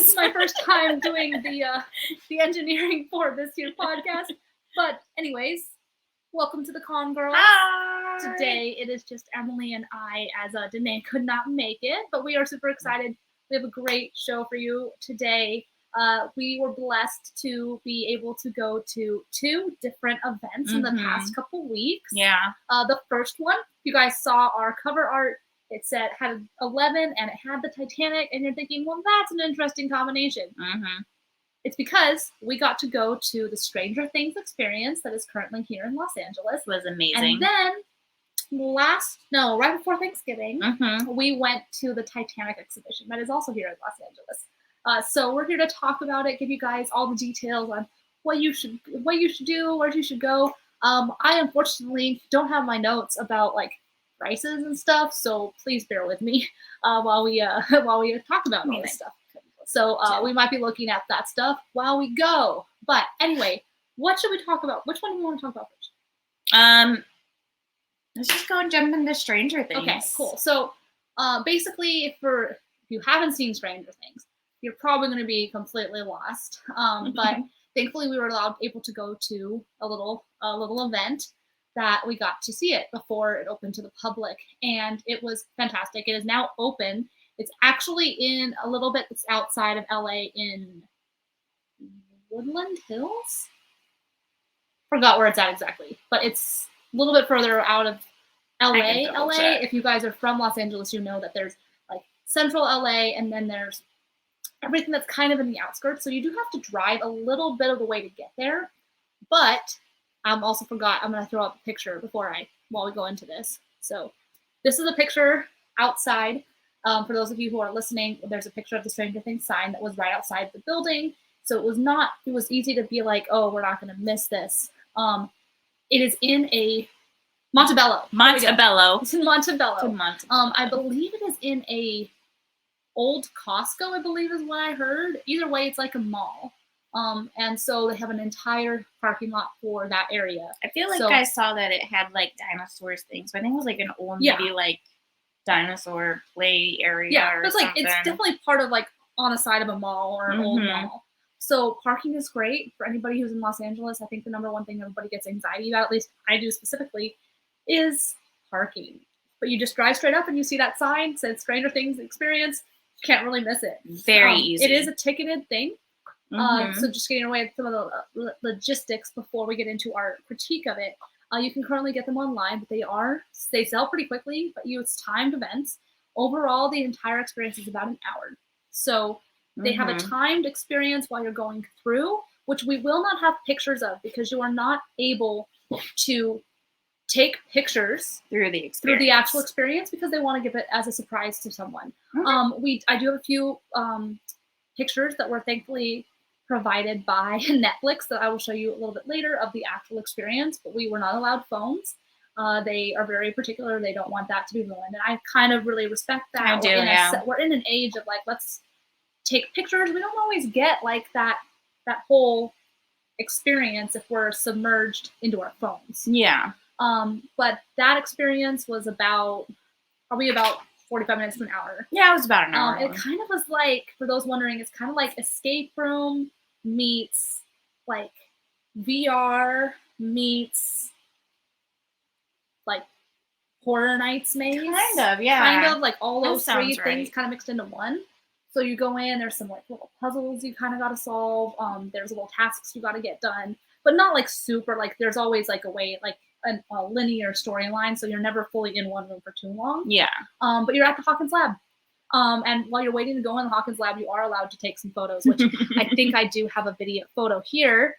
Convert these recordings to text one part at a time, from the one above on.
is my first time doing the engineering for this year's podcast. But anyways, welcome to the Con Girls. Hi. Today it is just Emily and I, as Danae could not make it, but we are super excited. We have a great show for you today. We were blessed to be able to go to 2 different events in the past couple weeks. Yeah. The first one, you guys saw our cover art. It had 11 and it had the Titanic, and you're thinking, well, that's an interesting combination. It's because we got to go to the Stranger Things experience that is currently here in Los Angeles. It was amazing. And then right before Thanksgiving, we went to the Titanic exhibition that is also here in Los Angeles. So we're here to talk about it, give you guys all the details on what you should do, where you should go. I unfortunately don't have my notes about like prices and stuff, so please bear with me while we talk about all this stuff. So we might be looking at that stuff while we go. But anyway, what should we talk about? Which one do we want to talk about first? Let's just go and jump into Stranger Things. Okay, cool. So basically, if you haven't seen Stranger Things, you're probably going to be completely lost. But thankfully, we were able to go to a little event that we got to see it before it opened to the public, and it was fantastic. It is now open. It's actually in a little bit outside of LA in Woodland Hills. Forgot where it's at exactly, but it's a little bit further out of LA. If you guys are from Los Angeles, you know that there's like central LA, and then there's everything that's kind of in the outskirts. So you do have to drive a little bit of the way to get there. But also forgot, I'm going to throw up a picture while we go into this. So this is a picture outside. For those of you who are listening, there's a picture of the Stranger Things sign that was right outside the building. So it was easy to be like, oh, we're not going to miss this. It is in a Montebello. Montebello. It's in Montebello. I believe it is in a old Costco, I believe is what I heard. Either way, it's like a mall. And so they have an entire parking lot for that area. I feel like I saw that it had like dinosaurs things. So I think it was like an old, maybe like dinosaur play area. Yeah, or it's like something. It's definitely part of like on the side of a mall or an old mall. So parking is great for anybody who's in Los Angeles. I think the number one thing everybody gets anxiety about, at least I do specifically, is parking. But you just drive straight up and you see that sign says Stranger Things experience. You can't really miss it. Very easy. It is a ticketed thing. So just getting away with some of the logistics before we get into our critique of it. You can currently get them online, but they sell pretty quickly, but it's timed events. Overall, the entire experience is about an hour. So they have a timed experience while you're going through, which we will not have pictures of because you are not able to take pictures through the actual experience because they want to give it as a surprise to someone. I do have a few pictures that were thankfully provided by Netflix that I will show you a little bit later of the actual experience, but we were not allowed phones. They are very particular. They don't want that to be ruined. And I kind of really respect that. I do, We're in an age of like, let's take pictures. We don't always get like that whole experience if we're submerged into our phones. Yeah. But that experience was probably about 45 minutes to an hour. Yeah, it was about an hour. It kind of was like, for those wondering, it's kind of like escape room meets like VR meets like Horror Nights maze. Kind of, yeah. Kind of like all those three things right. kind of mixed into one. So you go in, there's some like little puzzles you kind of got to solve. There's little tasks you got to get done, but not like super, like there's always like a way, like a linear storyline. So you're never fully in one room for too long. Yeah. But you're at the Hawkins lab. And while you're waiting to go in the Hawkins lab, you are allowed to take some photos, which I think I do have a video photo here.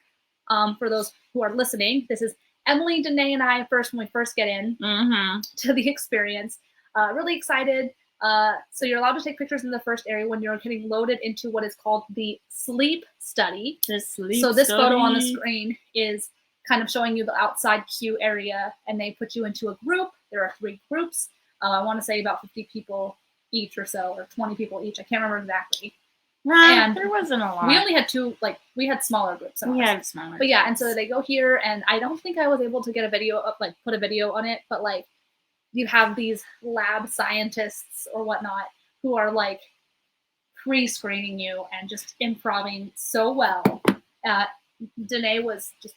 For those who are listening, this is Emily, Danae, and I when we first get in to the experience. Really excited. So you're allowed to take pictures in the first area when you're getting loaded into what is called the sleep study. So this photo on the screen is kind of showing you the outside queue area, and they put you into a group. There are 3 groups. I want to say about 50 people each or so, or 20 people each. I can't remember exactly. And there wasn't a lot. We only had 2, like we had smaller groups. We had smaller. But yeah, and so they go here, and I don't think I was able to get a video up, like put a video on it, but like you have these lab scientists or whatnot who are like pre-screening you and just improvising so well. Danae was just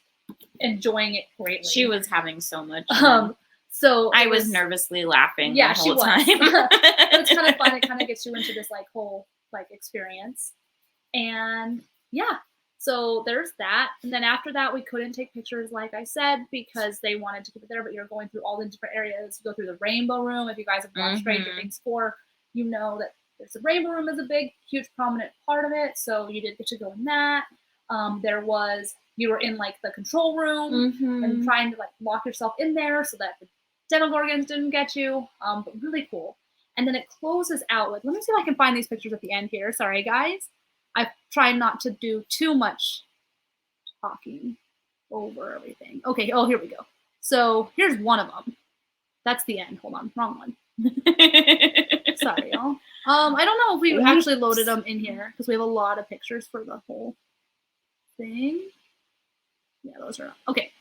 enjoying it greatly. She was having so much fun. So I was nervously laughing the whole time. It's kind of fun. It kind of gets you into this like whole like experience. And yeah, so there's that. And then after that, we couldn't take pictures, like I said, because they wanted to keep it there, but you're going through all the different areas. You go through the rainbow room. If you guys have watched Stranger Things 4, you know that there's the rainbow room is a big, huge, prominent part of it. So you did get to go in that. You were in like the control room and trying to like lock yourself in there so that the Demogorgons didn't get you. But really cool. And then it closes out with, let me see if I can find these pictures at the end here. Sorry, guys. I try not to do too much talking over everything. Okay, oh, here we go. So here's one of them. That's the end. Hold on, wrong one. Sorry, y'all. I don't know if we actually loaded them in here because we have a lot of pictures for the whole thing. Yeah, those are not. Okay,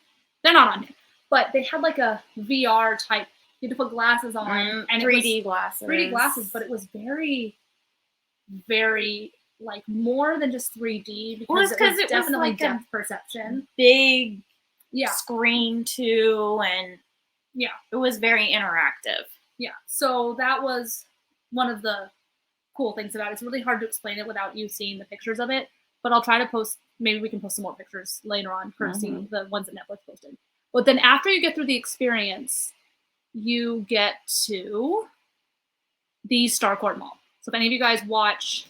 they're not on here. But they had like a VR type. You had to put glasses on. And 3D glasses. 3D glasses, but it was very, very, like, more than just 3D. Because it was definitely like depth perception. Big screen, too. And yeah, it was very interactive. Yeah, so that was one of the cool things about it. It's really hard to explain it without you seeing the pictures of it. But I'll try to post, maybe we can post some more pictures later on, courtesy the ones that Netflix posted. But then after you get through the experience, you get to the Starcourt Mall. So if any of you guys watch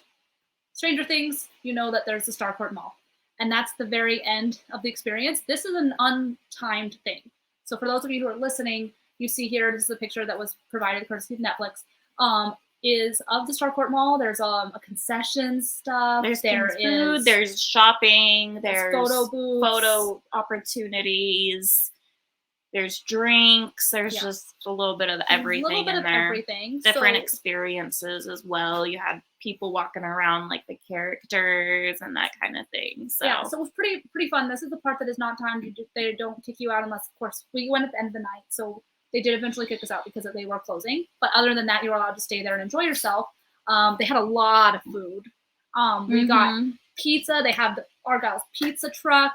Stranger Things, you know that there's the Starcourt Mall. And that's the very end of the experience. This is an untimed thing. So for those of you who are listening, you see here, this is a picture that was provided courtesy of Netflix, is of the Starcourt Mall. There's a concession stuff. There's food, there's shopping, there's photo booths, photo opportunities. There's drinks. There's just a little bit of everything in there. Different experiences as well. You had people walking around like the characters and that kind of thing. So yeah, so it was pretty fun. This is the part that is not timed. They don't kick you out unless, of course, we went at the end of the night. So they did eventually kick us out because they were closing. But other than that, you were allowed to stay there and enjoy yourself. They had a lot of food. We got pizza. They have the Argyle's pizza truck.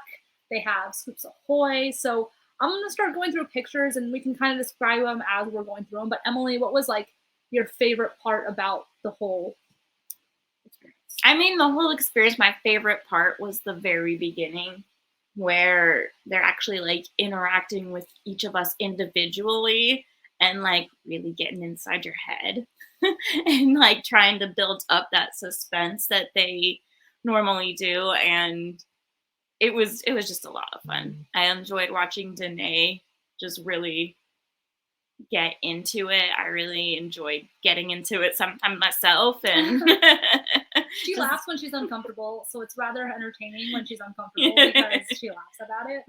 They have Scoops Ahoy. So I'm going to start going through pictures and we can kind of describe them as we're going through them. But Emily, what was like your favorite part about the whole experience? I mean, the whole experience, my favorite part was the very beginning where they're actually like interacting with each of us individually and like really getting inside your head and like trying to build up that suspense that they normally do. And it was just a lot of fun. I enjoyed watching Danae just really get into it. I really enjoyed getting into it sometimes myself. And she laughs when she's uncomfortable, so it's rather entertaining when she's uncomfortable because she laughs about it.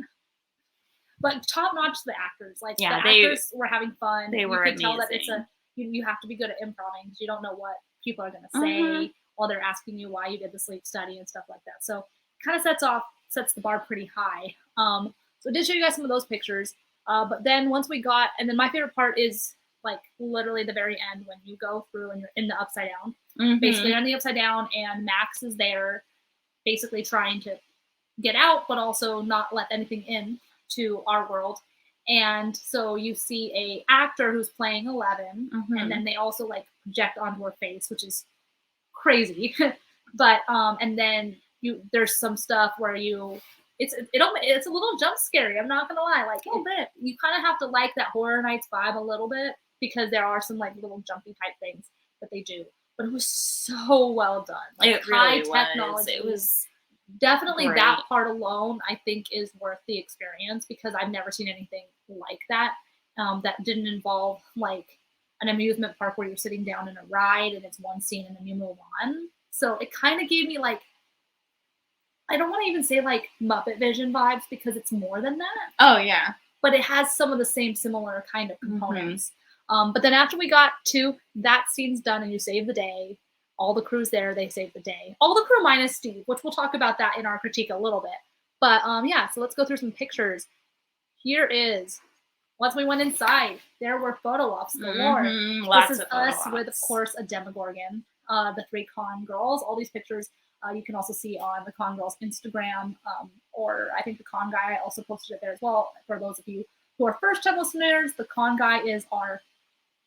But top notch the actors. Like the actors were having fun. They were amazing. You can tell that you have to be good at improvising because you don't know what people are going to say while they're asking you why you did the sleep study and stuff like that. So it kind of sets the bar pretty high. So I did show you guys some of those pictures. But then once we got, and then my favorite part is like literally the very end when you go through and you're in the upside down. Basically on the upside down, and Max is there basically trying to get out, but also not let anything in to our world. And so you see a actor who's playing 11, and then they also like project onto her face, which is crazy. But and then there's some stuff where it's a little jump scary. I'm not gonna lie, like a little bit. You kind of have to like that Horror Nights vibe a little bit because there are some like little jumpy type things that they do. But it was so well done. Like it really high technology. It was definitely great. That part alone, I think, is worth the experience because I've never seen anything like that. That didn't involve like an amusement park where you're sitting down in a ride and it's one scene and then you move on. So it kind of gave me like, I don't want to even say like Muppet Vision vibes because it's more than that. Oh yeah. But it has some of the same similar kind of components. But then after we got to that scene's done and you save the day, all the crew's there, they save the day. All the crew minus Steve, which we'll talk about that in our critique a little bit. But yeah, so let's go through some pictures. Here is, once we went inside, there were photo ops galore. Lots this is of photo us ops. with, of course, a Demogorgon. the 3 con girls. All these pictures you can also see on the con girls Instagram, or I think the con guy also posted it there as well. For those of you who are first-time listeners, the con guy is our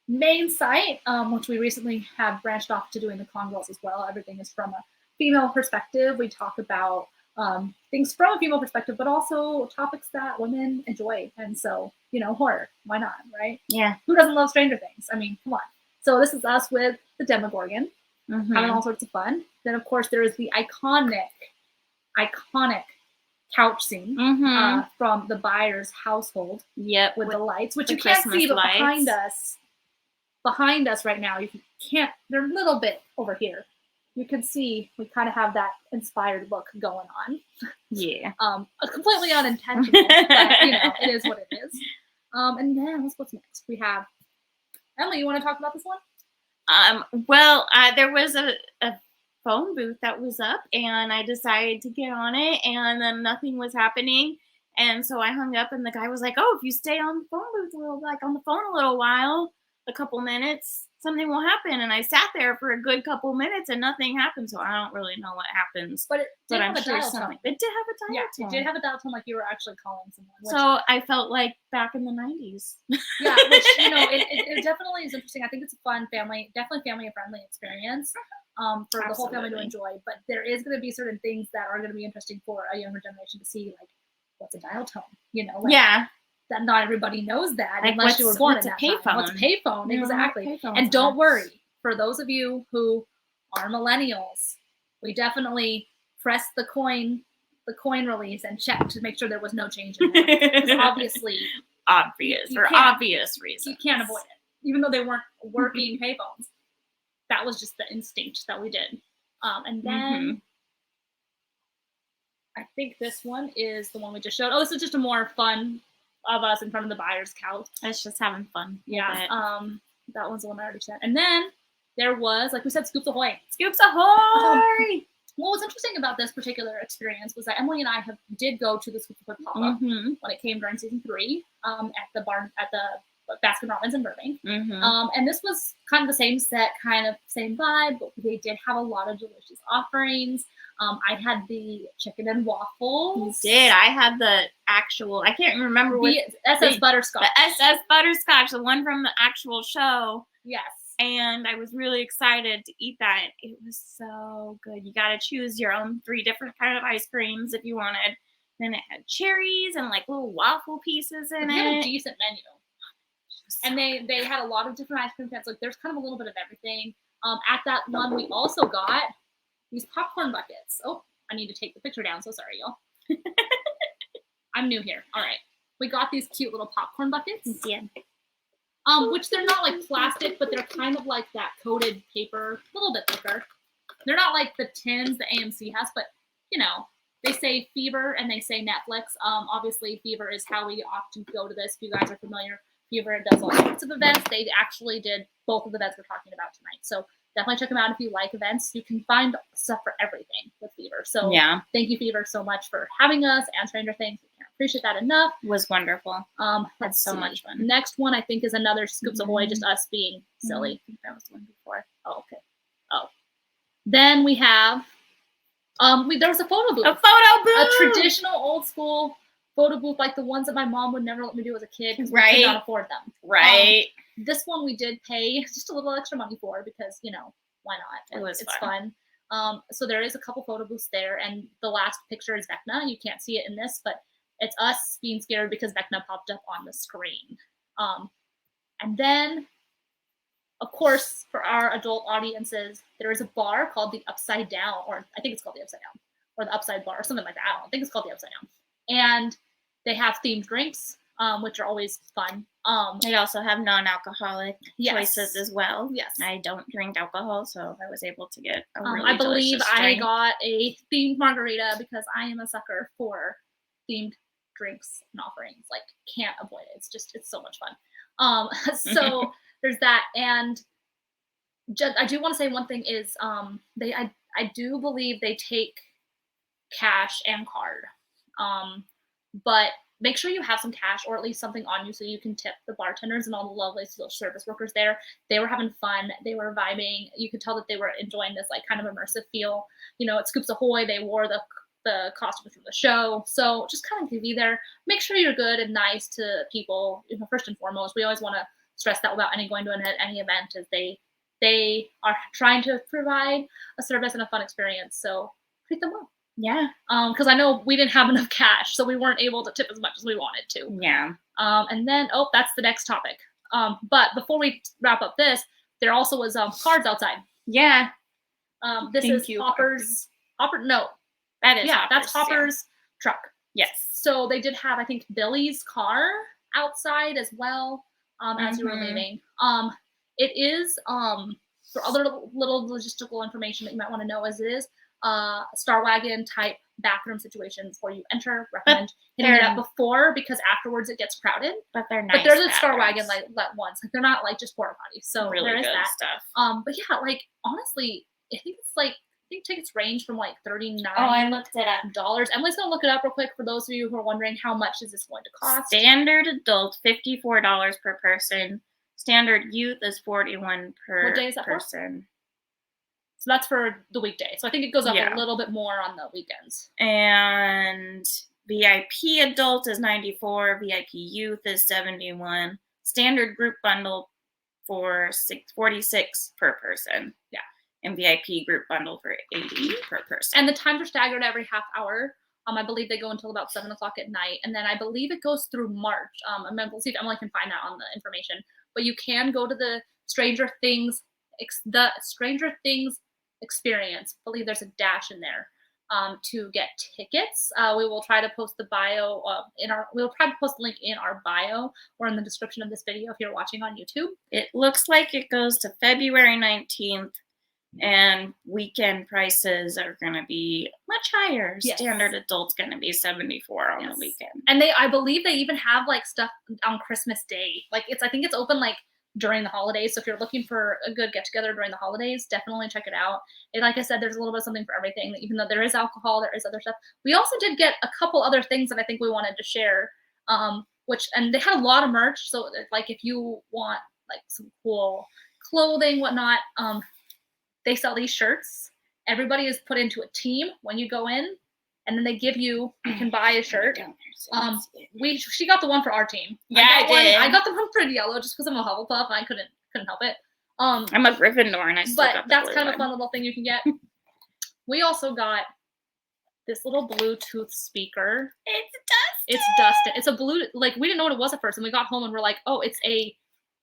main site, which we recently have branched off to doing the con girls as well. Everything is from a female perspective. We talk about things from a female perspective, but also topics that women enjoy. And so, horror, why not, right? Yeah. Who doesn't love Stranger Things? I mean, come on. So this is us with the Demogorgon, having all sorts of fun. Then, of course, there is the iconic couch scene from the Byers household. Yep. With the lights, which the you can't Christmas see, but lights. behind us right now, you can't. They're a little bit over here. You can see we kind of have that inspired look going on. Yeah. Completely unintentional, but it is what it is. And then what's next? We have Emily. You want to talk about this one? Well, there was a phone booth that was up, and I decided to get on it, and then nothing was happening, and so I hung up, and the guy was like, "Oh, if you stay on the phone booth on the phone a little while, a couple minutes, something will happen." And I sat there for a good couple minutes, and nothing happened. So I don't really know what happens. But it did have a dial tone. tone. It did have a dial tone. Yeah, it did have a dial tone, like you were actually calling someone. So I felt like back in the 90s. Yeah, which it definitely is interesting. I think it's a fun definitely family-friendly experience for the whole family to enjoy. But there is going to be certain things that are going to be interesting for a younger generation to see, like what's a dial tone. Yeah. That not everybody knows that, like unless you were born in that payphone. time. What's a payphone? Exactly. And don't worry, for those of you who are millennials, we definitely pressed the coin release and checked to make sure there was no change in it. It's obviously obvious reasons. You can't avoid it, even though they weren't working payphones. That was just the instinct that we did. And then I think this one is the one we just showed. Oh, this is just a more fun of us in front of the Byers couch. It's just having fun. Yeah. That one's the one I already said. And then there was, like we said, Scoops Ahoy. Scoops Ahoy! What was interesting about this particular experience was that Emily and I did go to the Scoops Ahoy pop-up when it came during season 3 at the Baskin Robbins in Burbank. And this was kind of the same set, kind of same vibe, but they did have a lot of delicious offerings. I had the chicken and waffles. You did. I had the actual, I can't remember what. SS Butterscotch. The SS Butterscotch, the one from the actual show. Yes. And I was really excited to eat that. It was so good. You got to choose your own 3 different kind of ice creams if you wanted. Then it had cherries and like little waffle pieces in it. They had a decent menu. And they had a lot of different ice cream types. Like there's kind of a little bit of everything. At that one, we also got these popcorn buckets. Oh, I need to take the picture down. So sorry, y'all. I'm new here. All right. We got these cute little popcorn buckets. Yeah. Which they're not like plastic, but they're kind of like that coated paper, a little bit thicker. They're not like the tins the AMC has, but they say Fever and they say Netflix. Obviously Fever is how we often go to this. If you guys are familiar, Fever does all sorts of events. They actually did both of the events we're talking about tonight. So definitely check them out if you like events. You can find stuff for everything with Fever. So thank you, Fever, so much for having us and Stranger Things. We can't appreciate that enough. It was wonderful. That's so much fun. Next one I think is another Scoops Ahoy, just us being silly. I think that was the one before. Oh, okay. Oh. Then we have there was a photo booth. A photo booth! A traditional old school photo booth like the ones that my mom would never let me do as a kid because we could not afford them. Right. This one we did pay just a little extra money for because, why not? It's fun. So there is a couple photo booths there, and the last picture is Vecna. You can't see it in this, but it's us being scared because Vecna popped up on the screen. And then, of course, for our adult audiences, there is a bar called the Upside Down, or I think it's called the Upside Down, or the Upside Bar, or something like that. I don't know. I think it's called the Upside Down. And they have themed drinks, which are always fun. They also have non-alcoholic choices as well. Yes. I don't drink alcohol, so I was able to get a really I believe delicious I drink. got a themed margarita because I am a sucker for themed drinks and offerings. Like, can't avoid it. It's so much fun. So there's that. And I do want to say one thing is I do believe they take cash and card. But make sure you have some cash or at least something on you so you can tip the bartenders and all the lovely service workers there. They were having fun. They were vibing. You could tell that they were enjoying this like kind of immersive feel. At Scoops Ahoy, they wore the costumes from the show. So just kind of be there. Make sure you're good and nice to people. First and foremost, we always want to stress that about going to any event, is they are trying to provide a service and a fun experience. So treat them well. Yeah. Because I know we didn't have enough cash, so we weren't able to tip as much as we wanted to. Yeah. And then, that's the next topic. But before we wrap up this, there also was cards outside. Yeah. This is Hopper's. No, that is. Yeah, that's Hopper's truck. Yes. So they did have, I think, Billy's car outside as well. As you were leaving. It is for other little logistical information that you might want to know, as it is Star Wagon type bathroom situation before you enter. Recommend hitting it up before, because afterwards it gets crowded. But they're nice. But there's a Star Wagon like ones. Like, they're not like just porta potties. So really there is good that stuff. But yeah, like honestly, I think tickets range from like $39. Oh, I looked it up. Emily's gonna look it up real quick for those of you who are wondering how much is this going to cost. Standard adult $54 per person. Standard youth is $41 per What day is that person. So that's for the weekday. So I think it goes up a little bit more on the weekends. And VIP adult is $94. VIP youth is $71. Standard group bundle for $46 per person. Yeah. And VIP group bundle for $80 per person. And the times are staggered every half hour. I believe they go until about 7 o'clock at night. And then I believe it goes through March. We'll see if Emily can find that on the information. But you can go to the Stranger Things experience. I believe there's a dash in there to get tickets. We will try to post the bio we'll try to post the link in our bio or in the description of this video if you're watching on YouTube. It looks like it goes to February 19th. And weekend prices are going to be much higher. Yes. Standard adult's going to be $74 on the weekend. And I believe they even have like stuff on Christmas Day. Like I think it's open like during the holidays. So if you're looking for a good get together during the holidays, definitely check it out. And like I said, there's a little bit of something for everything. Even though there is alcohol, there is other stuff. We also did get a couple other things that I think we wanted to share. And they had a lot of merch. So like if you want like some cool clothing, whatnot, they sell these shirts. Everybody is put into a team when you go in, and then they give you can buy a shirt. She got the one for our team. Yeah, I did. I got the one for yellow just because I'm a Hufflepuff and I couldn't help it. I'm a Gryffindor and I still got the that's blue kind of one. a fun little thing you can get. We also got this little Bluetooth speaker. It's Dustin. It's a blue, like we didn't know what it was at first, and we got home and we're like, oh, it's a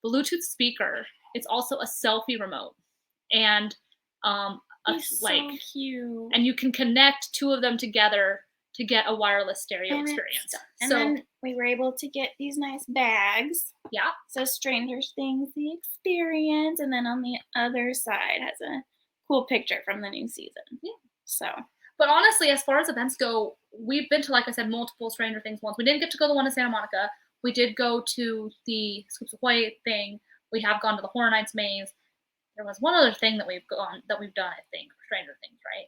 Bluetooth speaker. It's also a selfie remote. And so cute. And you can connect two of them together to get a wireless stereo experience. And then we were able to get these nice bags. Yeah. So Stranger Things, the experience, and then on the other side has a cool picture from the new season. Yeah. So. But honestly, as far as events go, we've been to, like I said, multiple Stranger Things ones. We didn't get to go to the one in Santa Monica. We did go to the Scoops Ahoy thing. We have gone to the Horror Nights maze. There was one other thing that we've done, I think, for Stranger Things, right?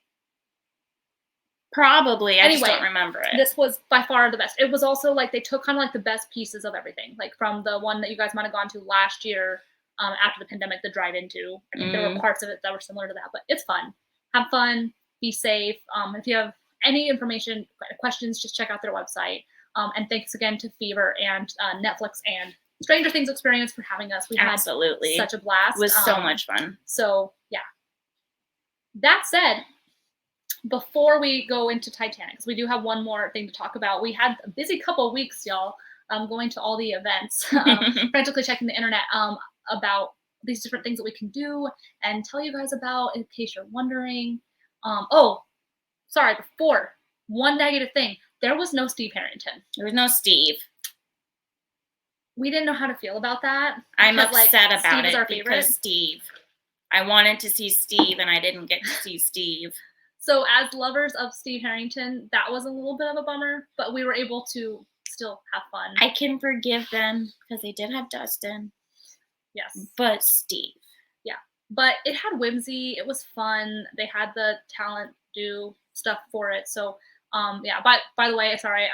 Probably. I just don't remember it. This was by far the best. It was also like they took kind of like the best pieces of everything, like from the one that you guys might have gone to last year after the pandemic, the drive-in too. I think there were parts of it that were similar to that, but it's fun. Have fun. Be safe. If you have any information, questions, just check out their website. And thanks again to Fever and Netflix and Stranger Things Experience for having us. We had such a blast. It was so much fun. So yeah. That said, before we go into Titanic, because we do have one more thing to talk about. We had a busy couple of weeks, y'all, going to all the events, frantically checking the internet about these different things that we can do and tell you guys about in case you're wondering. Before, one negative thing. There was no Steve Harrington. There was no Steve. We didn't know how to feel about that. I'm upset about it because Steve. I wanted to see Steve and I didn't get to see Steve. So as lovers of Steve Harrington, that was a little bit of a bummer, but we were able to still have fun. I can forgive them because they did have Dustin. Yes. But Steve. Yeah. But it had whimsy. It was fun. They had the talent do stuff for it. So Yeah. By the way, sorry,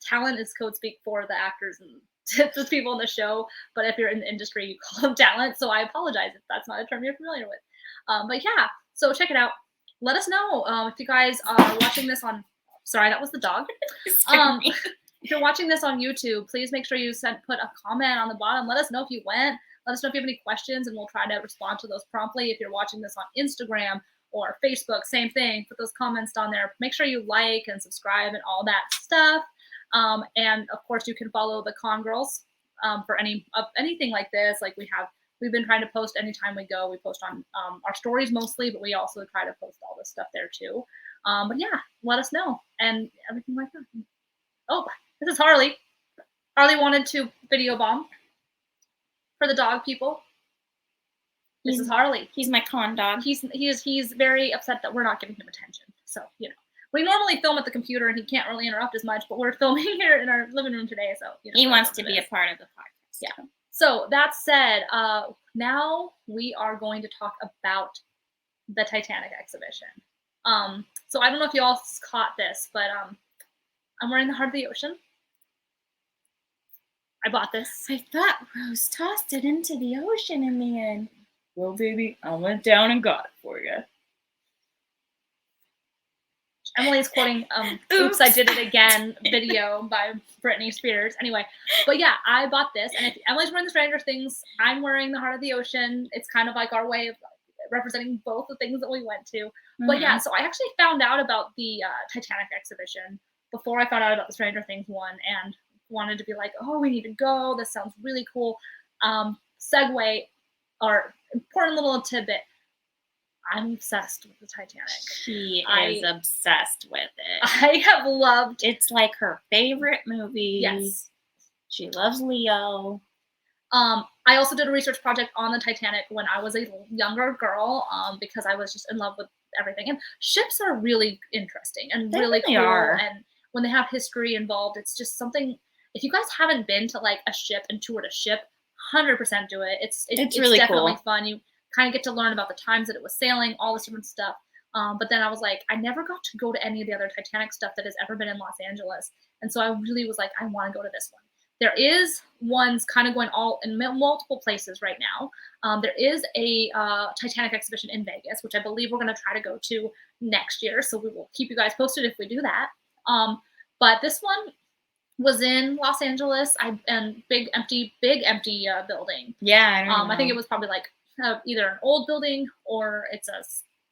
talent is code speak for the actors and the people in the show. But if you're in the industry, you call them talent. So I apologize if that's not a term you're familiar with. But yeah, so check it out. Let us know if you guys are watching this on. Sorry, that was the dog. If you're watching this on YouTube, please make sure you put a comment on the bottom. Let us know if you went. Let us know if you have any questions, and we'll try to respond to those promptly. If you're watching this on Instagram or Facebook, same thing. Put those comments down there. Make sure you like and subscribe and all that stuff. And of course, you can follow the Con Girls for anything like this. Like we've been trying to post anytime we go. We post on our stories mostly, but we also try to post all this stuff there too. But yeah, let us know and everything like that. Oh, this is Harley. Harley wanted to video bomb for the dog people. This is Harley. He's my con dog. He's very upset that we're not giving him attention. So, we normally film at the computer and he can't really interrupt as much, but we're filming here in our living room today. So, he wants to be a part of the podcast. Yeah. So that said, now we are going to talk about the Titanic exhibition. So I don't know if you all caught this, but I'm wearing the Heart of the Ocean. I bought this. I thought Rose tossed it into the ocean in the end. Well, baby, I went down and got it for you. Emily's quoting Oops, I Did It Again video by Britney Spears. Anyway, but yeah, I bought this. And if Emily's wearing the Stranger Things, I'm wearing the Heart of the Ocean. It's kind of like our way of representing both the things that we went to. Mm-hmm. But yeah, so I actually found out about the Titanic exhibition before I found out about the Stranger Things one and wanted to be like, oh, we need to go. This sounds really cool. Segue or important little tidbit. I'm obsessed with the Titanic. She is obsessed with it. I have loved. It's like her favorite movie. Yes. She loves Leo. I also did a research project on the Titanic when I was a younger girl because I was just in love with everything. And ships are really interesting and really cool. And when they have history involved, it's just something. If you guys haven't been to like a ship and toured a ship, 100% do it. It's really definitely cool. Fun. You kind of get to learn about the times that it was sailing, all this different stuff. But then I was like, I never got to go to any of the other Titanic stuff that has ever been in Los Angeles. And so I really was like, I want to go to this one. There is ones kind of going all in multiple places right now. There is a Titanic exhibition in Vegas, which I believe we're going to try to go to next year. So we will keep you guys posted if we do that. But this one was in Los Angeles and big empty building. Yeah, I think it was probably like either an old building or it's a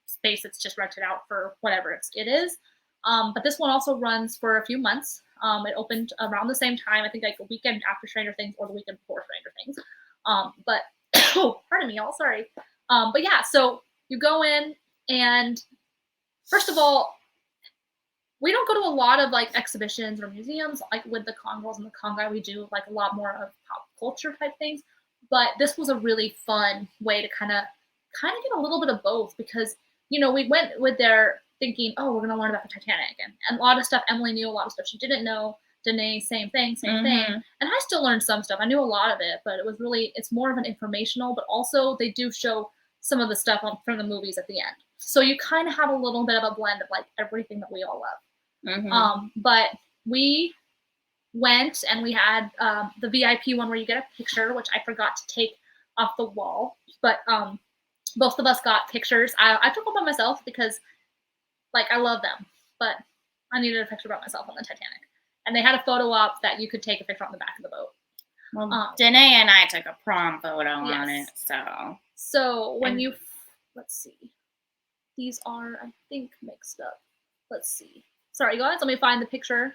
space that's just rented out for whatever it is. But this one also runs for a few months. It opened around the same time, I think like a weekend after Stranger Things or the weekend before Stranger Things. But oh, pardon me, y'all, sorry. But yeah, so you go in and first of all, we don't go to a lot of like exhibitions or museums like with the Con Girls and the Con Guy. We do like a lot more of pop culture type things. But this was a really fun way to kind of get a little bit of both because, we went with there thinking, oh, we're going to learn about the Titanic. And a lot of stuff Emily knew, a lot of stuff she didn't know. Danae, same thing. And I still learned some stuff. I knew a lot of it, but it's more of an informational, but also they do show some of the stuff from the movies at the end. So you kind of have a little bit of a blend of like everything that we all love. But we went and we had the VIP one where you get a picture, which I forgot to take off the wall. But both of us got pictures. I took them by myself because like I love them, but I needed a picture about myself on the Titanic. And they had a photo op that you could take a picture on the back of the boat. Well, Danae and I took a prom photo on it, so. So when let's see. These are, I think, mixed up. Let's see. Sorry, guys, let me find the picture.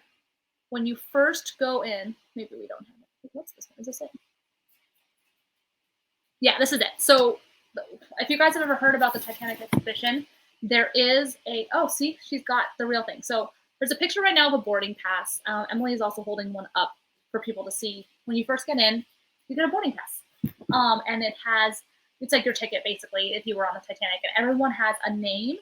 When you first go in, maybe we don't have it. What's this one? Is this it? Yeah, this is it. So if you guys have ever heard about the Titanic exhibition, there is see, she's got the real thing. So there's a picture right now of a boarding pass. Emily is also holding one up for people to see. When you first get in, you get a boarding pass. And it's like your ticket, basically, if you were on the Titanic. And everyone has a name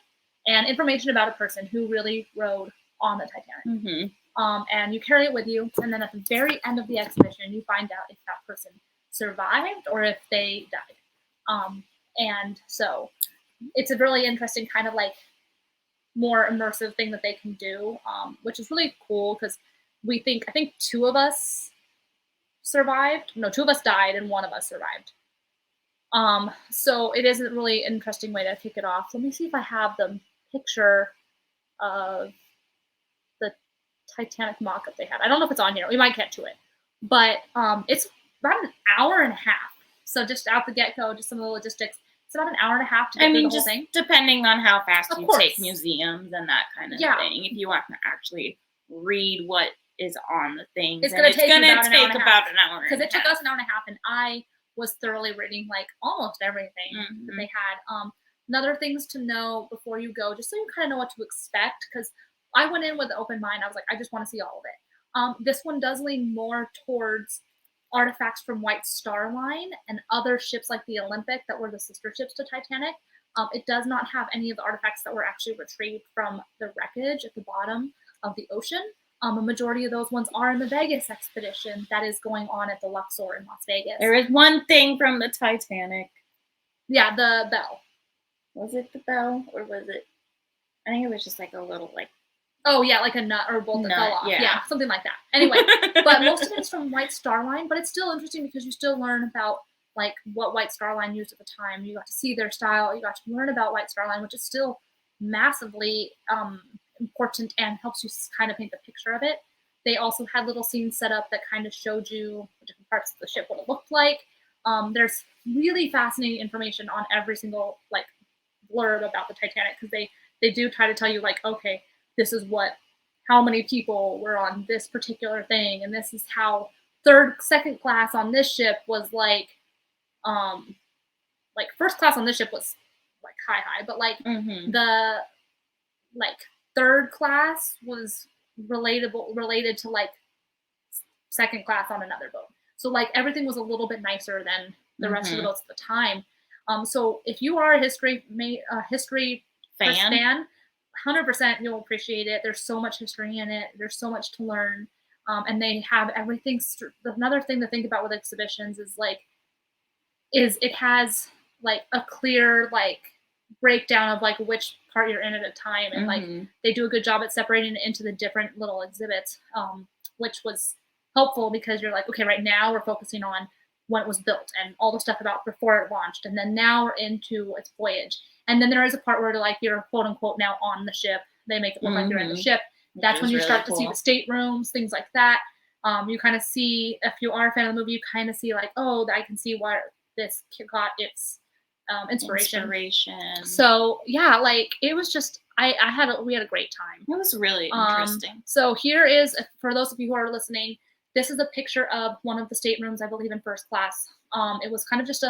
and information about a person who really rode on the Titanic. And you carry it with you. And then at the very end of the exhibition, you find out if that person survived or if they died. And so it's a really interesting kind of like more immersive thing that they can do, which is really cool because I think two of us survived. No, two of us died and one of us survived. So it is a really interesting way to kick it off. Let me see if I have the picture of the Titanic mock-up they had. I don't know if it's on here. We might get to it, but it's about an hour and a half. So just out the get-go, just some of the logistics. It's about an hour and a half to get through the whole thing. Depending on how fast you course. take museums and that kind of thing. If you want to actually read what is on the things, it's going to take about an hour. Because it took us an hour and a half, and I was thoroughly reading like almost everything that they had. Another things to know before you go, just so you kind of know what to expect, because I went in with an open mind. I was like, I just want to see all of it. This one does lean more towards artifacts from White Star Line and other ships like the Olympic that were the sister ships to Titanic. It does not have any of the artifacts that were actually retrieved from the wreckage at the bottom of the ocean. A majority of those ones are in the Vegas expedition that is going on at the Luxor in Las Vegas. There is one thing from the Titanic. Yeah, the bell. Was it the bell or was it? I think it was just like a little like. Oh yeah, like a nut or a bolt that fell off. Yeah, something like that. Anyway, but most of it is from White Star Line, but it's still interesting because you still learn about like what White Star Line used at the time. You got to see their style. You got to learn about White Star Line, which is still massively important and helps you kind of paint the picture of it. They also had little scenes set up that kind of showed you different parts of the ship, what it looked like. There's really fascinating information on every single like blurb about the Titanic because they do try to tell you like, okay, this is how many people were on this particular thing, and this is how second class on this ship was like first class on this ship was like high, but like the like third class was related to like second class on another boat. So like everything was a little bit nicer than the rest of the boats at the time. So if you are a history fan, 100% you'll appreciate it. There's so much history in it. There's so much to learn. And they have everything. Another thing to think about with exhibitions is it has like a clear like breakdown of like which part you're in at a time, and like they do a good job at separating it into the different little exhibits, which was helpful because you're like, okay, right now we're focusing on when it was built and all the stuff about before it launched, and then now we're into its voyage, and then there is a part where like you're quote unquote now on the ship. They make it look like you're in the ship. That's when you start to see the staterooms, things like that. You kind of see, if you are a fan of the movie, you kind of see like, oh, I can see where this got its inspiration. So yeah, like it was just we had a great time. It was really interesting. So here is, for those of you who are listening, this is a picture of one of the staterooms, I believe in first class. It was kind of just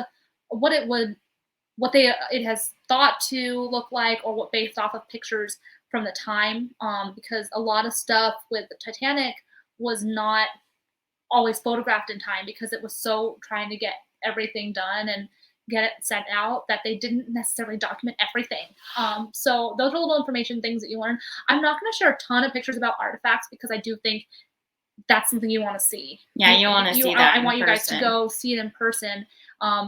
it has thought to look like, or what based off of pictures from the time, because a lot of stuff with the Titanic was not always photographed in time because it was so trying to get everything done and get it sent out that they didn't necessarily document everything. So those are little information things that you learn. I'm not going to share a ton of pictures about artifacts because I do think that's something you want to see. Yeah, you want to see that. I want you guys to go see it in person,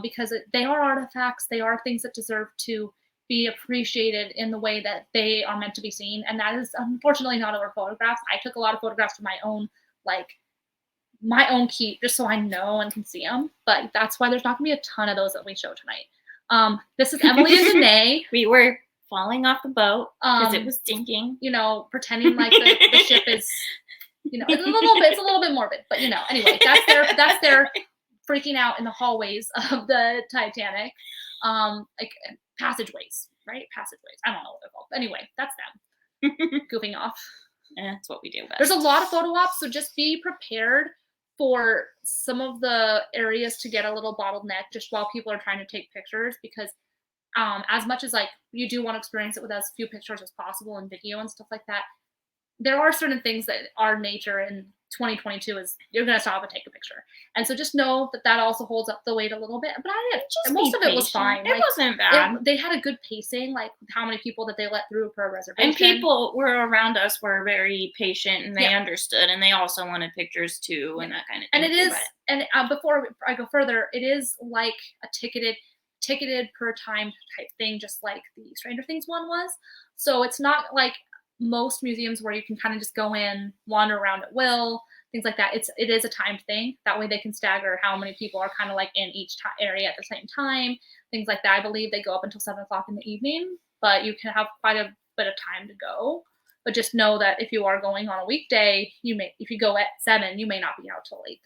because they are artifacts. They are things that deserve to be appreciated in the way that they are meant to be seen. And that is unfortunately not over photographs. I took a lot of photographs for my own keep, just so I know and can see them. But that's why there's not going to be a ton of those that we show tonight. This is Emily and Danae. We were falling off the boat because it was stinking. Pretending like the ship is, it's a little bit morbid. But anyway, that's their freaking out in the hallways of the Titanic, like passageways, right? Passageways. I don't know what they're called. But anyway, that's them goofing off. That's what we do best. There's a lot of photo ops, so just be prepared for some of the areas to get a little bottleneck just while people are trying to take pictures, because as much as like you do want to experience it with as few pictures as possible and video and stuff like that, there are certain things that our nature in 2022 is you're going to stop and take a picture. And so just know that also holds up the weight a little bit. But most of it was fine. It wasn't bad. They had a good pacing, like how many people that they let through per reservation. And people were around us were very patient, and they understood, and they also wanted pictures too, and that kind of thing. And it is, and before I go further, it is like a ticketed per time type thing, just like the Stranger Things one was. So it's not like most museums where you can kind of just go in, wander around at will, things like that. It is a timed thing. That way they can stagger how many people are kind of like in each area at the same time, things like that. I believe they go up until 7 o'clock in the evening, but you can have quite a bit of time to go. But just know that if you are going on a weekday, if you go at 7, you may not be out till 8:30.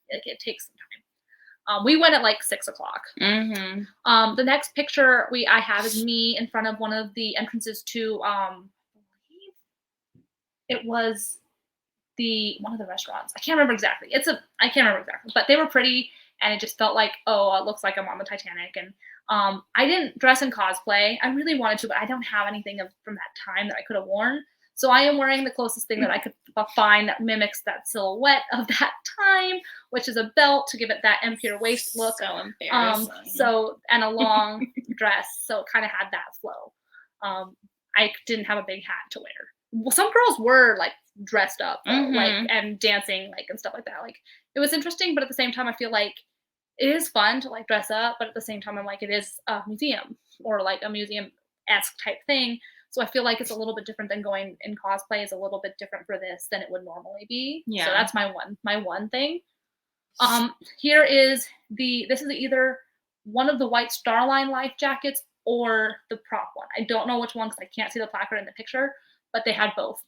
It takes some time. We went at like 6 o'clock. Mm-hmm. The next picture I have is me in front of one of the entrances to it was one of the restaurants. I can't remember exactly. I can't remember exactly, but they were pretty, and it just felt like, oh, it looks like I'm on the Titanic. And I didn't dress in cosplay. I really wanted to, but I don't have anything from that time that I could have worn. So I am wearing the closest thing that I could find that mimics that silhouette of that time, which is a belt to give it that emptier waist look. So embarrassing. And a long dress, so it kind of had that flow. I didn't have a big hat to wear. Well, some girls were like dressed up, though, like, and dancing, like, and stuff like that. Like, it was interesting, but at the same time, I feel like it is fun to like dress up, but at the same time, I'm like, it is a museum or like a museum-esque type thing. So I feel like it's a little bit different than going in cosplay is a little bit different for this than it would normally be. Yeah. So that's my one thing. Here is this is either one of the White Star Line life jackets or the prop one. I don't know which one because I can't see the placard in the picture, but they had both.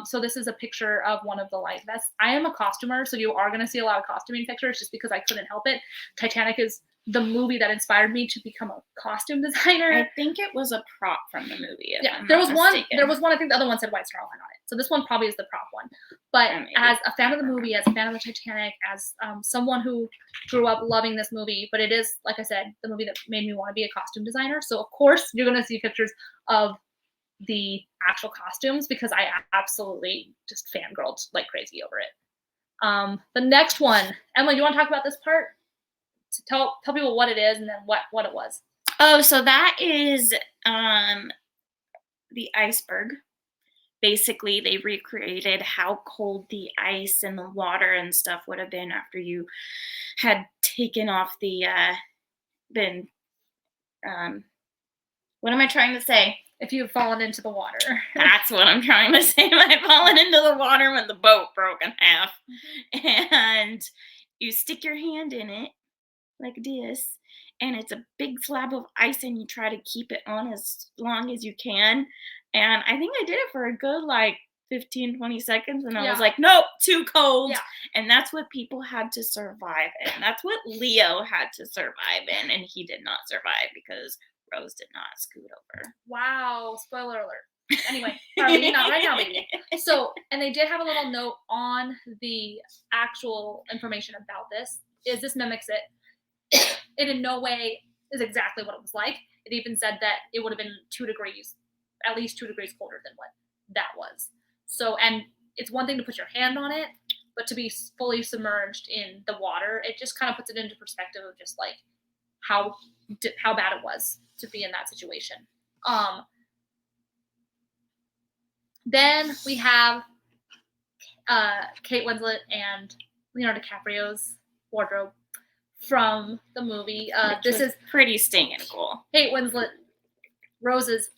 So this is a picture of one of the life vests. I am a costumer, so you are going to see a lot of costuming pictures just because I couldn't help it. Titanic is the movie that inspired me to become a costume designer. I think it was a prop from the movie. Yeah, there was one. There was one. I think the other one said White Star Line on it. So this one probably is the prop one. But as a fan of the movie, as a fan of the Titanic, as someone who grew up loving this movie, but it is, like I said, the movie that made me want to be a costume designer. So of course you're going to see pictures of the actual costumes because I absolutely just fangirled like crazy over it. The next one, Emily, do you want to talk about this part? To tell people what it is and then what it was. Oh, so that is the iceberg. Basically, they recreated how cold the ice and the water and stuff would have been after you had taken off the what am I trying to say? If you've fallen into the water. That's what I'm trying to say. I've fallen into the water when the boat broke in half. And you stick your hand in it like this, and it's a big slab of ice, and you try to keep it on as long as you can. And I think I did it for a good, 15, 20 seconds, and I was like, nope, too cold. Yeah. And that's what people had to survive in. That's what Leo had to survive in, and he did not survive because Rose did not scoot over. Wow, spoiler alert. Anyway, probably not right now, baby. So, and they did have a little note on the actual information about this. This mimics it. It in no way is exactly what it was like. It even said that it would have been 2 degrees, at least 2 degrees colder than what that was. So, and it's one thing to put your hand on it, but to be fully submerged in the water, it just kind of puts it into perspective of just like how bad it was to be in that situation. Then we have Kate Winslet and Leonardo DiCaprio's wardrobe from the movie. This is pretty stinging cool. Kate Winslet, Rose's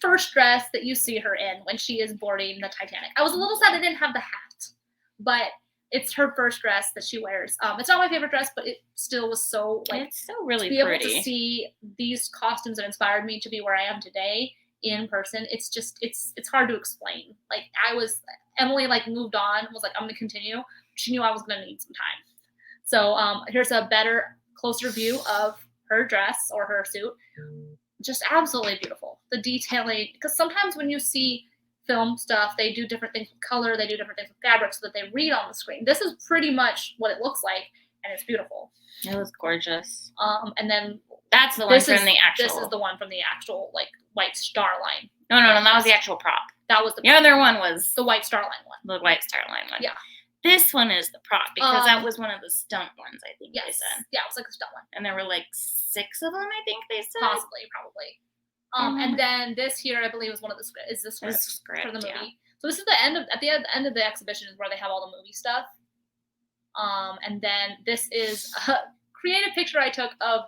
first dress that you see her in when she is boarding the Titanic. I was a little sad I didn't have the hat, but it's her first dress that she wears. It's not my favorite dress, but it still was so it's so really to be pretty. able to see these costumes that inspired me to be where I am today in person. It's just it's hard to explain. Emily moved on and was like, I'm gonna continue. She knew I was gonna need some time. So here's a better, closer view of her dress or her suit. Just absolutely beautiful. The detailing, because sometimes when you see film stuff, they do different things with color, they do different things with fabric so that they read on the screen. This is pretty much what it looks like, and it's beautiful. It was gorgeous. And then that's the one from the actual. This is the one from the actual White Star Line. No, that was the actual prop. That was the other one was the White Star Line one. The White Star Line one. Yeah. This one is the prop because that was one of the stunt ones, I think they said. Yeah, it was like a stunt one. And there were 6 of them, I think they said. Possibly, probably. And then this here, I believe, is one of the scripts for the movie. Yeah. So this is the end of the exhibition is where they have all the movie stuff. And then this is a creative picture I took of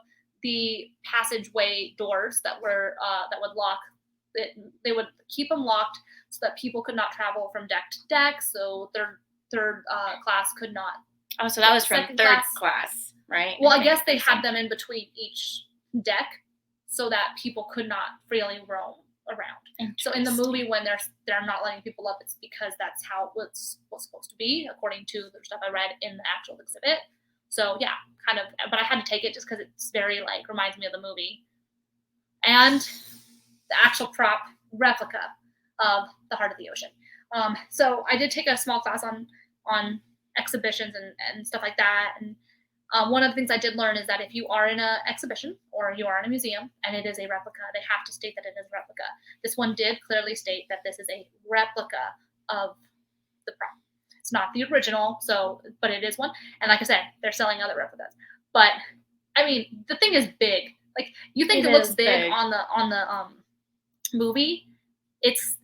the passageway doors that would lock they would keep them locked so that people could not travel from deck to deck. So third class could not. Oh, so that was from third class, right? Well, I guess they had them in between each deck so that people could not freely roam around. So in the movie, when they're not letting people up, it's because that's how it was supposed to be, according to the stuff I read in the actual exhibit. So yeah, kind of. But I had to take it just because it's very reminds me of the movie. And the actual prop replica of the Heart of the Ocean. So I did take a small class on exhibitions and stuff like that. And one of the things I did learn is that if you are in an exhibition or you are in a museum and it is a replica, they have to state that it is a replica. This one did clearly state that this is a replica of the prop. It's not the original, but it is one. And like I said, they're selling other replicas. But I mean, the thing is big. Like, you think it looks big on the movie. It's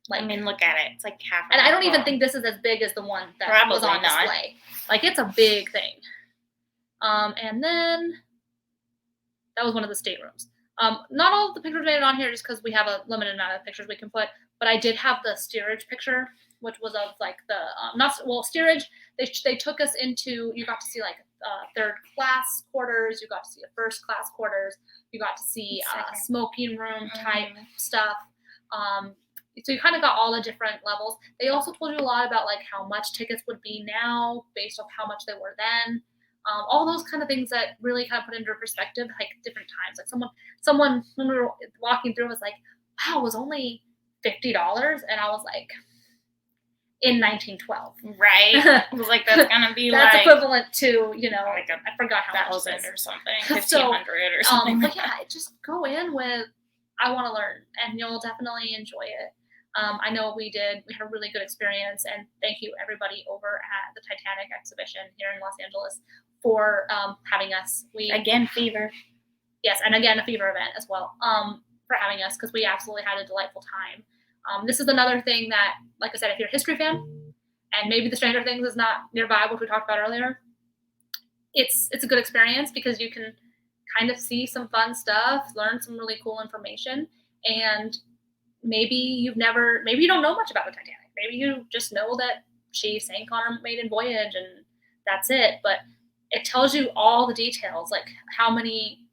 like, I mean, look at it. It's like half. And I don't even think this is as big as the one that was on display. Like, it's a big thing. And then that was one of the staterooms. Not all of the pictures made it on here just because we have a limited amount of pictures we can put. But I did have the steerage picture, which was of like the steerage. They took us into. You got to see like third class quarters. You got to see a first class quarters. You got to see smoking room type stuff. So you kind of got all the different levels. They also told you a lot about like how much tickets would be now based off how much they were then. All those kind of things that really kind of put into perspective like different times. Like someone when we were walking through was like, wow, it was only $50, and I was like, in 1912, right? It was like that's gonna be that's equivalent to like I forgot how much it is. or something, 1,500 or something. But yeah, just go in with I want to learn, and you'll definitely enjoy it. I know we had a really good experience, and thank you everybody over at the Titanic exhibition here in Los Angeles for having us. Again, Fever. Yes, and again a Fever event as well. For having us because we absolutely had a delightful time. This is another thing that, like I said, if you're a history fan and maybe the Stranger Things is not nearby, which we talked about earlier, it's a good experience because you can kind of see some fun stuff, learn some really cool information, and maybe you don't know much about the Titanic. Maybe you just know that she sank on her maiden voyage and that's it. But it tells you all the details, like how many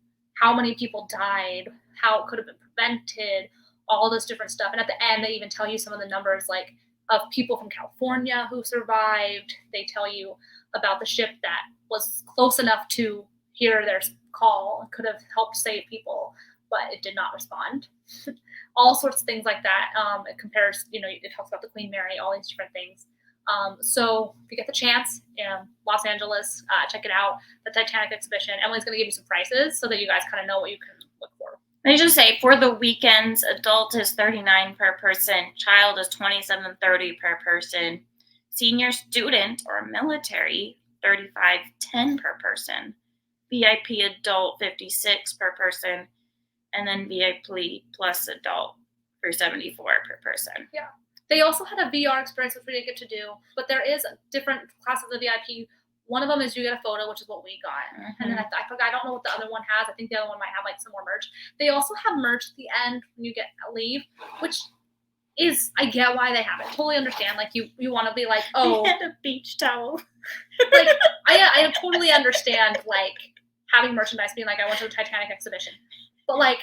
people died, how it could have been prevented, all this different stuff. And at the end, they even tell you some of the numbers, like of people from California who survived. They tell you about the ship that was close enough to hear their call, could have helped save people, but it did not respond. All sorts of things like that. It compares, it talks about the Queen Mary, all these different things. So if you get the chance in Los Angeles, check it out, the Titanic exhibition. Emily's going to give you some prices so that you guys kind of know what you can look for. Let me just say, for the weekends, adult is $39 per person, child is $27.30 per person, senior student or military $35.10 per person, VIP adult $56 per person, and then VIP plus adult for $74 per person. Yeah. They also had a VR experience, which we didn't get to do, but there is different classes of VIP. One of them is you get a photo, which is what we got. Mm-hmm. And then I forgot, I don't know what the other one has. I think the other one might have like some more merch. They also have merch at the end when you leave, which is, I get why they have it. Totally understand. Like you want to be like, oh. They had a beach towel. Like, I totally understand like having merchandise being like, I went to the Titanic exhibition. But like,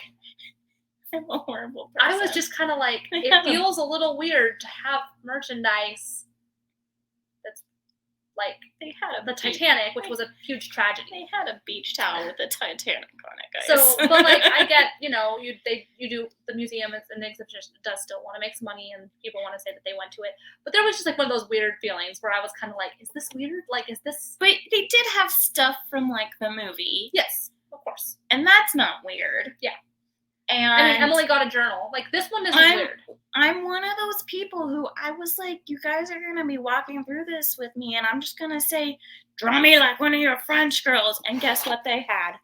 I'm a horrible person. I was just kind of like, it feels a little weird to have merchandise that's like the Titanic, which was a huge tragedy. They had a beach towel with the Titanic on it, guys. So, but like, I get, you do the museum and the exhibition does still want to make some money, and people want to say that they went to it. But there was just like one of those weird feelings where I was kind of like, is this weird? Like, is this? But they did have stuff from like the movie. Yes, of course. And that's not weird. Yeah. And Emily got a journal. Like, this one isn't weird. I'm one of those people who I was like, you guys are going to be walking through this with me, and I'm just going to say, draw me like one of your French girls. And guess what they had?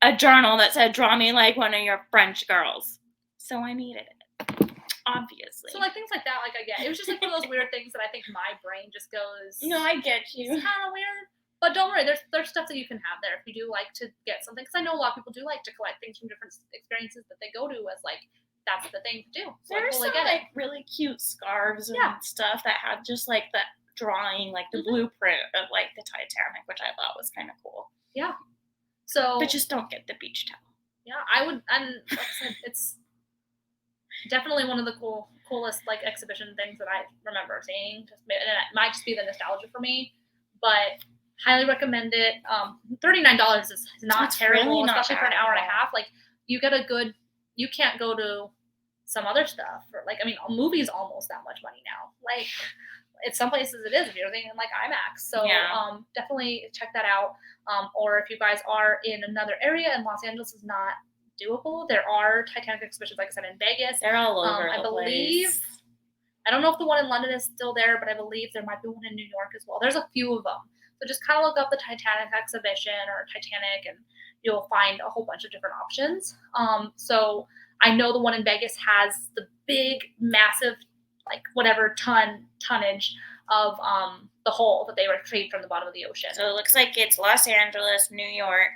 A journal that said, draw me like one of your French girls. So I needed it, obviously. So, like, things like that, like, I get. It was just, like, one of those weird things that I think my brain just goes... No, I get you. It's kind of weird. But don't worry, there's stuff that you can have there if you do like to get something. Because I know a lot of people do like to collect things from different experiences that they go to as like that's the thing to do. So There's I totally some get like really cute scarves and Yeah. stuff that have just like that drawing, like the blueprint of like the Titanic, which I thought was kind of cool. Yeah. So But just don't get the beach towel. yeah, I would, and like I said, it's definitely one of the coolest like exhibition things that I remember seeing. Just and it might just be the nostalgia for me, but highly recommend it. $39 is not It's terrible, really not especially for an bad hour at and a all. half. Like you get a good. You can't go to some other stuff for like I mean, a movie's almost that much money now. Like at some places it is if you're thinking like IMAX. So Yeah. definitely check that out. Or if you guys are in another area and Los Angeles is not doable, there are Titanic exhibitions, like I said, in Vegas. They're all over I the believe. place. I don't know if the one in London is still there, but I believe there might be one in New York as well. There's a few of them. So just kind of look up the Titanic exhibition or Titanic, and you'll find a whole bunch of different options. So I know the one in Vegas has the big, massive, like whatever tonnage of the hull that they retrieved from the bottom of the ocean. So it looks like it's Los Angeles, New York,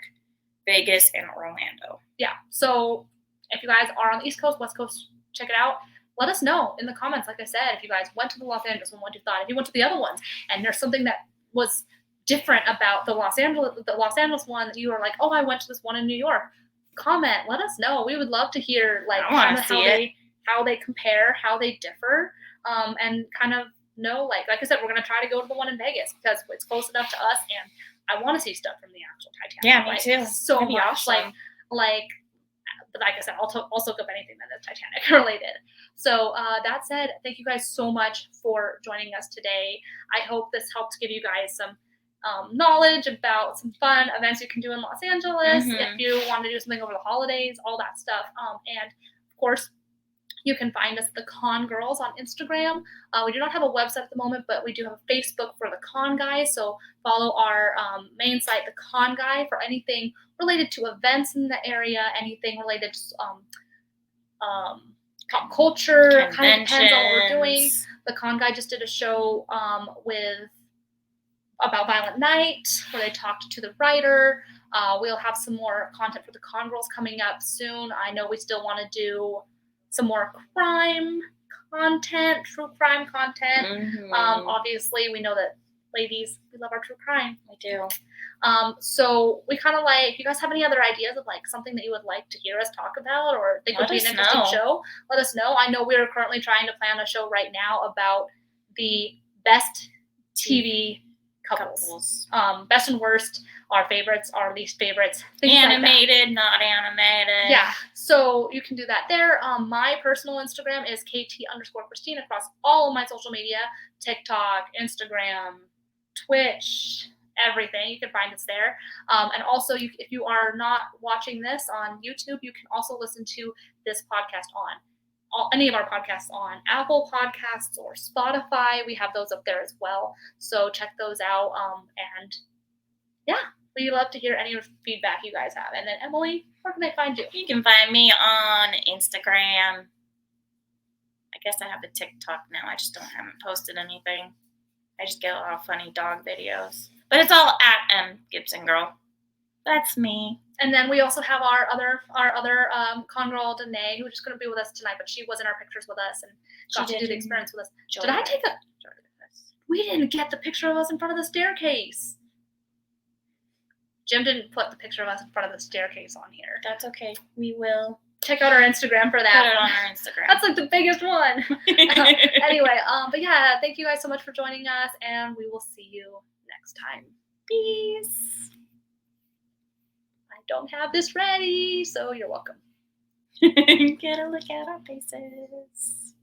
Vegas, and Orlando. Yeah. So if you guys are on the East Coast, West Coast, check it out. Let us know in the comments, like I said, if you guys went to the Los Angeles one, what you thought. If you went to the other ones and there's something that was different about the Los Angeles one that you were like, oh, I went to this one in New York. Comment, let us know. We would love to hear like I wanna how they compare, how they differ, and kind of know like I said, we're gonna try to go to the one in Vegas because it's close enough to us, and I want to see stuff from the actual Titanic. Yeah, me like, too. So That'd be much, awesome. but like I said, I'll also look up anything that is Titanic related. So that said, thank you guys so much for joining us today. I hope this helped give you guys some knowledge about some fun events you can do in Los Angeles if you want to do something over the holidays, all that stuff. And of course, you can find us at the Con Girls on Instagram. We do not have a website at the moment, but we do have a Facebook for the Con Guy. So follow our main site, the Con Guy, for anything related to events in the area, anything related to pop culture. Kind of depends on what we're doing. The Con Guy just did a show about Violent Night where they talked to the writer. We'll have some more content for the Con Girls coming up soon. I know we still want to do some more crime content, true crime content. Obviously, we know that ladies, we love our true crime. We do. So we kind of like, if you guys have any other ideas of like something that you would like to hear us talk about or think would be an interesting show, let us know. I know we are currently trying to plan a show right now about the best TV couples. Best and worst, our favorites, our least favorites. Animated, not animated. Yeah, so you can do that there. My personal Instagram is KT_Christine across all of my social media, TikTok, Instagram, Twitch, everything. You can find us there. And also, if you are not watching this on YouTube, you can also listen to this podcast on any of our podcasts on Apple Podcasts or Spotify. We have those up there as well. So check those out. And yeah, we love to hear any feedback you guys have. And then Emily, where can they find you? You can find me on Instagram. I guess I have a TikTok now. I just haven't posted anything. I just get a lot of funny dog videos. But it's all at Gibson Girl. That's me. And then we also have our other con girl, Danae, who's just going to be with us tonight, but she was in our pictures with us and got to do the experience with us. Did I take we didn't get the picture of us in front of the staircase. Jim didn't put the picture of us in front of the staircase on here. That's okay. We will. Check out our Instagram for that. Put it on our Instagram. That's like the biggest one. Anyway, but yeah, thank you guys so much for joining us, and we will see you next time. Peace. I don't have this ready, so you're welcome. Get a look at our faces.